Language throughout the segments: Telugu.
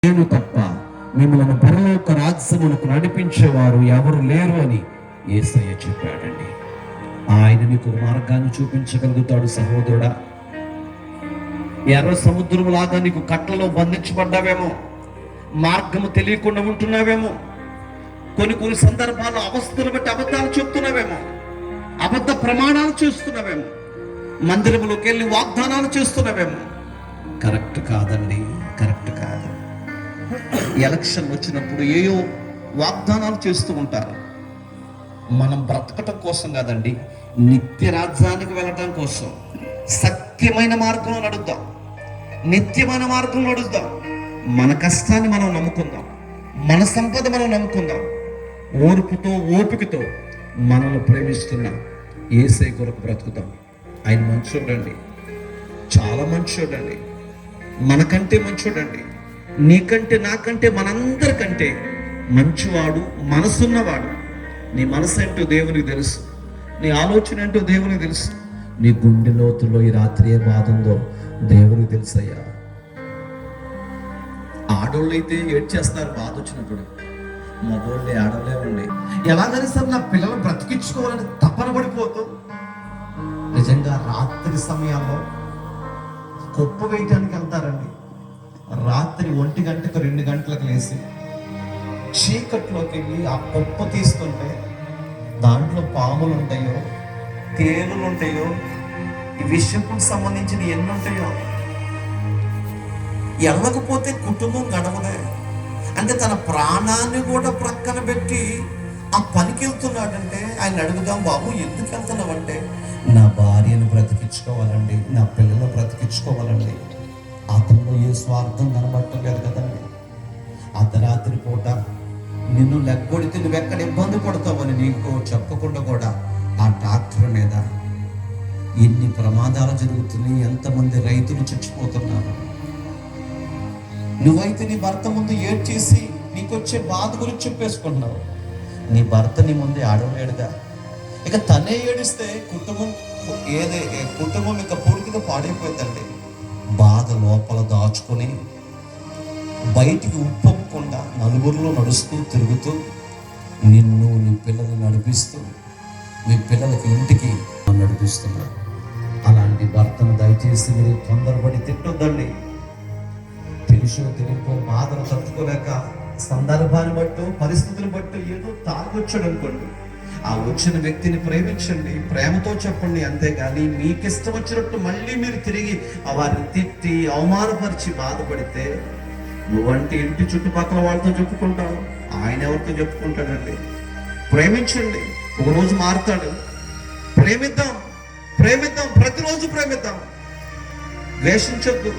నేను తప్ప మిమ్మల్ని పరలోక రాజ్యమునకు నడిపించేవారు ఎవరు లేరు అని యేసయ్య చెప్పాడండి. ఆయన నీకు మార్గాన్ని చూపించగలుగుతాడు సహోదరుడా. ఎర్ర సముద్రం లాగా నీకు కట్లలో బంధించబడ్డావేమో, మార్గము తెలియకుండా ఉంటున్నావేమో, కొన్ని సందర్భాల్లో అవస్థలు బట్టి అబద్ధాలు చెప్తున్నావేమో, అబద్ధ ప్రమాణాలు చేస్తున్నావేమో, మందిరంలోకి వెళ్ళి వాగ్దానాలు చేస్తున్నావేమో. కరెక్ట్ కాదండి, కరెక్ట్ కాదు. ఎలక్షన్ వచ్చినప్పుడు ఏయో వాగ్దానాలు చేస్తూ ఉంటారు. మనం బ్రతకటం కోసం కాదండి, నిత్య రాజ్యానికి వెళ్ళటం కోసం సత్యమైన మార్గంలో నడుద్దాం, నిత్యమైన మార్గంలో నడుద్దాం. మన కష్టాన్ని మనం నమ్ముకుందాం, మన సంపద మనం నమ్ముకుందాం. ఓర్పుతో ఓపికతో మనల్ని ప్రేమిస్తున్న యేసయ్య కొరకు బ్రతుకుతాం. ఆయన మంచోడండి, చాలా మంచోడండి, మనకంటే మంచోడండి, నీకంటే నాకంటే మనందరికంటే మంచివాడు, మనసున్నవాడు. నీ మనసు ఏంటో దేవునికి తెలుసు, నీ ఆలోచన ఏంటో దేవునికి తెలుసు, నీ గుండె లోతుల్లో ఈ రాత్రి ఏ బాధ ఉందో దేవునికి తెలుసయ్యా. ఆడోళ్ళు అయితే ఏడ్చేస్తారు బాధ వచ్చినప్పుడు, మగోళ్ళే ఆడలే ఉండి ఎలాగని సార్ నా పిల్లలు బ్రతికించుకోవాలని తపన పడిపోతూ నిజంగా రాత్రి సమయాల్లో కుప్ప వేయటానికి వెళ్తారండి. రాత్రి 1 గంటకు 2 గంటలకు లేచి చీకట్లోకి వెళ్ళి ఆ కుప్ప తీస్తుంటే దాంట్లో పాములు ఉంటాయో, తేలులు ఉంటాయో, ఈ విషయంకు సంబంధించిన ఎన్ని ఉంటాయో. వెళ్ళకపోతే కుటుంబం గడవదే. అంటే తన ప్రాణాన్ని కూడా ప్రక్కన పెట్టి ఆ పనికి వెళ్తున్నాడంటే ఆయన అడుగుదాం, బాబు ఎందుకు వెళ్తున్నావంటే నా భార్యను బ్రతికించుకోవాలండి, నా పిల్లలు బ్రతికించుకోవాలండి. అతనిలో ఏ స్వార్థం కనబట్టలేదు కదండి. అర్ధరాత్రి పూట నిన్ను లెగ్గొడితే నువ్వెక్కడ ఇబ్బంది పడతావని నీకు చెప్పకుండా కూడా ఆ ట్రాక్టర్ మీద ఎన్ని ప్రమాదాలు జరుగుతున్నాయి, ఎంతమంది రైతులు చచ్చిపోతున్నారు. నువ్వైతే నీ భర్త ముందు ఏడ్చేసి నీకొచ్చే బాధ గురించి చెప్పేసుకుంటున్నావు. నీ భర్త నీ ముందే ఆడలేడుగా. ఇక తనే ఏడిస్తే కుటుంబం ఇక పూర్తిగా పాడైపోతుందండి. బాధ లోపల దాచుకొని బయటికి ఉప్పొక్కకుండా నలుగురిలో నడుస్తూ తిరుగుతూ నిన్ను నీ పిల్లల్ని నడిపిస్తూ మీ పిల్లలకి ఇంటికి నడిపిస్తున్నాడు. అలాంటి భర్తను దయచేసి మీరు తొందరపడి తిట్టొద్దండి. తెలుసో తెలియకో బాధను తట్టుకోలేక సందర్భాన్ని బట్టు పరిస్థితులు బట్టు ఏదో తాగొచ్చాడు అనుకోండి, ఆ వచ్చిన వ్యక్తిని ప్రేమించండి, ప్రేమతో చెప్పండి, అంతేగాని మీకు ఇష్టం వచ్చినట్టు మళ్ళీ మీరు తిరిగి వారిని తిట్టి అవమానపరిచి బాధపడితే నువ్వంటే ఇంటి చుట్టుపక్కల వాళ్ళతో చెప్పుకుంటావు, ఆయన ఎవరితో చెప్పుకుంటాడండి. ప్రేమించండి, ఒకరోజు మారుతాడు. ప్రేమిద్దాం, ప్రేమిద్దాం, ప్రతిరోజు ప్రేమిద్దాం. ద్వేషించొద్దు,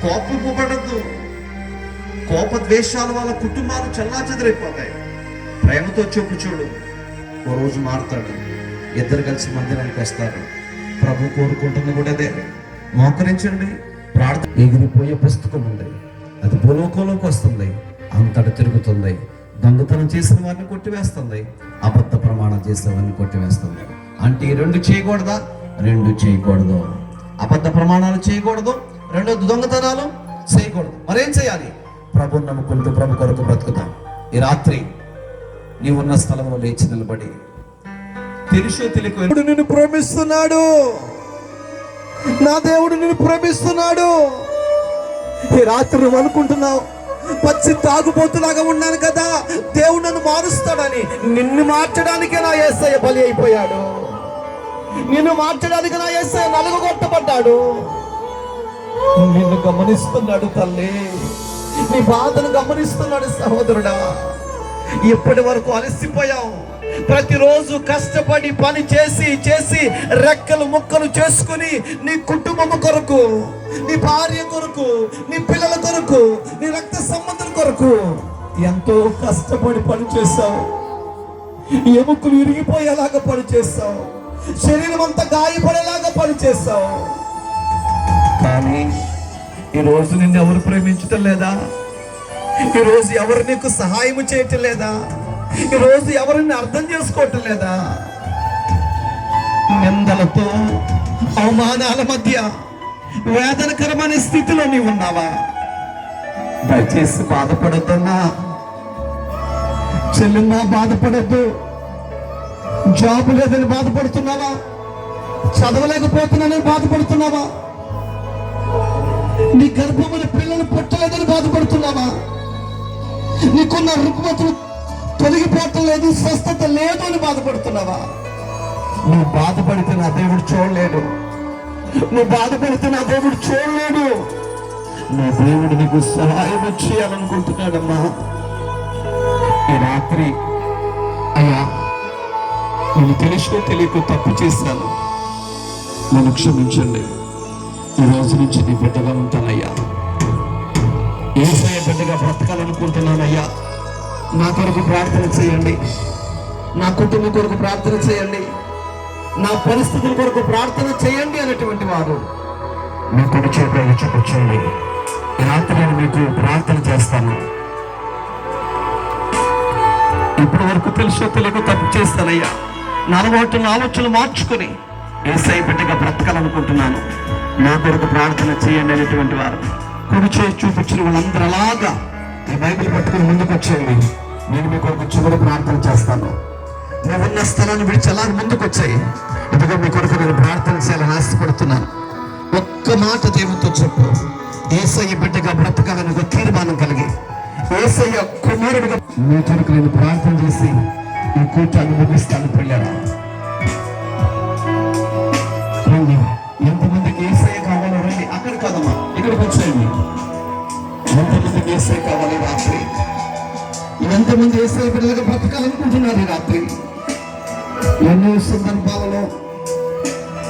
కోపపడద్దు. కోప ద్వేషాల వల్ల కుటుంబాలు చెల్లాచెదరైపోతాయి. ప్రేమతో చెప్పు చూడు, ఓ రోజు మారుతాడు. ఇద్దరు కలిసి మందిరానికి వస్తారు. ప్రభు కోరుకుంటుంది కూడా అదే. మోకరించండి, ప్రార్థన. ఎగిరిపోయే పుస్తకం ఉంది, అది భూలోకంలోకి వస్తుంది, అంతటా తిరుగుతుంది. దొంగతనం చేసిన వారిని కొట్టివేస్తుంది, అబద్ధ ప్రమాణం చేసిన వారిని కొట్టివేస్తుంది. అంటే ఈ 2 చేయకూడదా? 2 చేయకూడదు. అబద్ధ ప్రమాణాలు చేయకూడదు, 2 దొంగతనాలు చేయకూడదు. మరేం చేయాలి? ప్రభుని నమ్ముకుంటూ ప్రభు కొరకు బ్రతుకుతాం. ఈ రాత్రి నీవున్న స్థలంలో లేచి నిలబడి తెలుసో తెలియక నిన్ను ప్రేమిస్తున్నాడు, నా దేవుడు నిన్ను ప్రేమిస్తున్నాడు. ఈ రాత్రి నువ్వు అనుకుంటున్నావు, పచ్చి తాగుబోతులాగా ఉన్నాను కదా, దేవుడు నన్ను మారుస్తాడని. నిన్ను మార్చడానికే నా యేసయ్య బలి అయిపోయాడు. నిన్ను మార్చడానికి నా యేసయ్య నలుగుగొట్టబడ్డాడు. నిన్ను గమనిస్తున్నాడు తల్లి, నీ బాధను గమనిస్తున్నాడు సహోదరుడా. ఇప్పటి వరకు అలసిపోయావు. ప్రతిరోజు కష్టపడి పని చేసి చేసి రెక్కలు ముక్కలు చేసుకుని నీ కుటుంబం కొరకు, నీ భార్య కొరకు, నీ పిల్లల కొరకు, నీ రక్త సంబంధం కొరకు ఎంతో కష్టపడి పని చేస్తావు. ఎముకలు ఇరిగిపోయేలాగా పని చేస్తావు, శరీరం అంతా గాయపడేలాగా పని చేస్తావు. కానీ ఈరోజు నిన్ను ఎవరు ప్రేమించటం లేదా? ఈరోజు ఎవరు నీకు సహాయం చేయటం లేదా? ఈరోజు ఎవరిని అర్థం చేసుకోవటం లేదా? నిందలతో అవమానాల మధ్య వేదనకరమైన స్థితిలో నీవు ఉన్నావా? దయచేసి బాధపడద్దన్నా, చెల్లెమ్మా బాధపడద్దు. జాబ్ లేదని బాధపడుతున్నావా? చదవలేకపోతున్నానని బాధపడుతున్నావా? నీ గర్భమైన పిల్లలు పుట్టలేదని బాధపడుతున్నావా? నీకున్న రుగ్మతలు తొలగిపోవటం లేదు, స్వస్థత లేదు అని బాధపడుతున్నావా? నువ్వు బాధపడితే నా దేవుడు చూడలేడు. నువ్వు బాధపడితే నా దేవుడు చూడలేడు. నా దేవుడు నీకు సహాయం చేయాలనుకుంటున్నాడమ్మా. ఈ రాత్రి అయ్యా, నేను తెలుసుకో తెలియక తప్పు చేశాను, నన్ను క్షమించండి. ఈ రోజు నుంచి నీ బిడ్డగా ఉంటానయ్యా. యేసయ్య బిడ్డగా బ్రతకాలనుకుంటున్నానయ్యా. నా కొరకు ప్రార్థన చేయండి, నా కుటుంబం కొరకు ప్రార్థన చేయండి, నా పరిస్థితుల కొరకు ప్రార్థన చేయండి అనేటువంటి వారు మీ కుడి చేతులు చూపించండి. రాత్రి నేను మీకు ప్రార్థన చేస్తాను. ఇప్పటి వరకు తెలుసో తెలియక తప్పు చేస్తానయ్యా. నా అలవాటును ఆలోచనలు మార్చుకొని యేసయ్య బిడ్డగా బ్రతకాలనుకుంటున్నాను, నా కొరకు ప్రార్థన చేయండి అనేటువంటి వారు కుడి చేయి చూపించిన వాళ్ళందరూ అలాగా ఈ బైబిల్ పట్టుకుని ముందుకు వచ్చేయండి. నేను మీ కొరకు చివరి ప్రార్థన చేస్తాను. నువ్వున్న స్థలాన్ని విడిచి అలా ముందుకు వచ్చాయి. ఇదిగో మీ కొరకు నేను ప్రార్థన చేయాలని ఆశపడుతున్నాను. ఒక్క మాట దేవునితో చెప్పు. యేసయ్య బిడ్డగా బ్రతకాలని ఒక తీర్మానం కలిగి యేసయ్య కుమారుడిగా మీ కొరకు నేను ప్రార్థన చేసి ఈ కూర్చాన్ని ముగిస్తాను. పిల్లరా, ఎంతమందికి యేసయ్య కావాలో రండి. అక్కడ కాదమ్మా, ఇక్కడికి వచ్చేయండి. ఎంతమందికి యేసయ్య కావాలి రాత్రి? ఎంతమంది యేసయ్య బిడ్డగా బ్రతకాలనుకుంటున్నారు ఈ రాత్రి? ఎన్నో సందర్భాలలో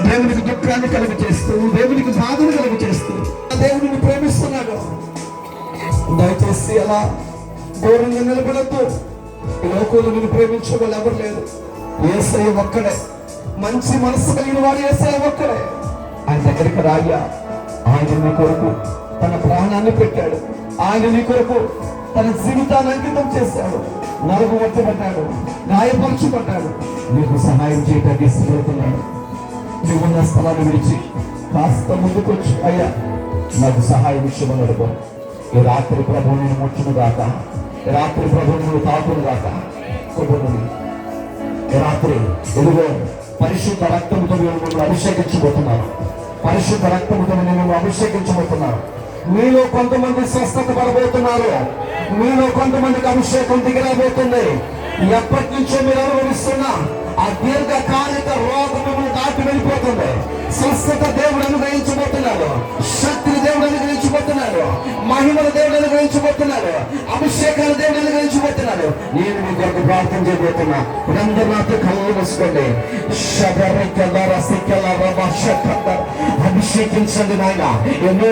దేవునికి దుఃఖాన్ని కలుగ చేస్తూ, దేవునికి బాధను కలుగ చేస్తూ దేవుడిని ప్రేమిస్తున్నాడు. దయచేసి అలా దూరంగా నిలబడద్దు. ఈ లోకంలో నిన్ను ప్రేమించే వాళ్ళు ఎవరు లేరు. యేసయ్య ఒక్కడే. మంచి మనసు కలిగిన వాడు యేసయ్య ఒక్కడే. ఆయన దగ్గరికి రాయ్యా. ఆయన నీ కొరకు తన ప్రాణాన్ని పెట్టాడు. ఆయన నీ కొరకు తన జీవితాన్ని అంకితం చేశాడు. నరకబట్టబడ్డాడు, గాయపరచబడ్డాడు. నీకు సహాయం చేయడానికి ఇష్టపడుతున్నాడు. నువ్వున్న స్థలాన్ని విడిచి కాస్త ముందుకొచ్చి అయ్యా నాకు సహాయం ఇష్టమని అడుగు. ఈ రాత్రి ప్రభువు నేను ముచ్చును గాక, ఈ రాత్రి ప్రభువు నువ్వు తాకును గాక. ఈ రాత్రి ఎదుగో పరిశుద్ధ రక్తంతో నేను అభిషేకించబోతున్నాను. పరిశుద్ధ రక్తంతో నేను అభిషేకించబోతున్నాను. మీలో కొంతమంది స్వస్థత పడబోతున్నారు. మీలో కొంతమందికి అభిషేకం దిగరాబోతుంది. ఎప్పటి నుంచో మీరు అనుభవిస్తున్న ఆ దీర్ఘకాలిక రోగం మిమ్మల్ని దాటి వెళ్ళిపోతుంది. స్వస్థత దేవుడు అనుగ్రహించబోతున్నాడు. శక్తిని దేవుడు అనుగ్రహించబోతున్నాడు. మహిమల దేవుడు అనుగ్రహించబోతున్నాడు. అభిషేకాలు దేవుడు అనుగ్రహించబోతున్నాడు. నేను మీ కొరకు ప్రార్థన చేయబోతున్నా. అందరూ నాతో కళ్ళు మూసుకోండి. అభిషేకించండి నాయన. ఎన్నో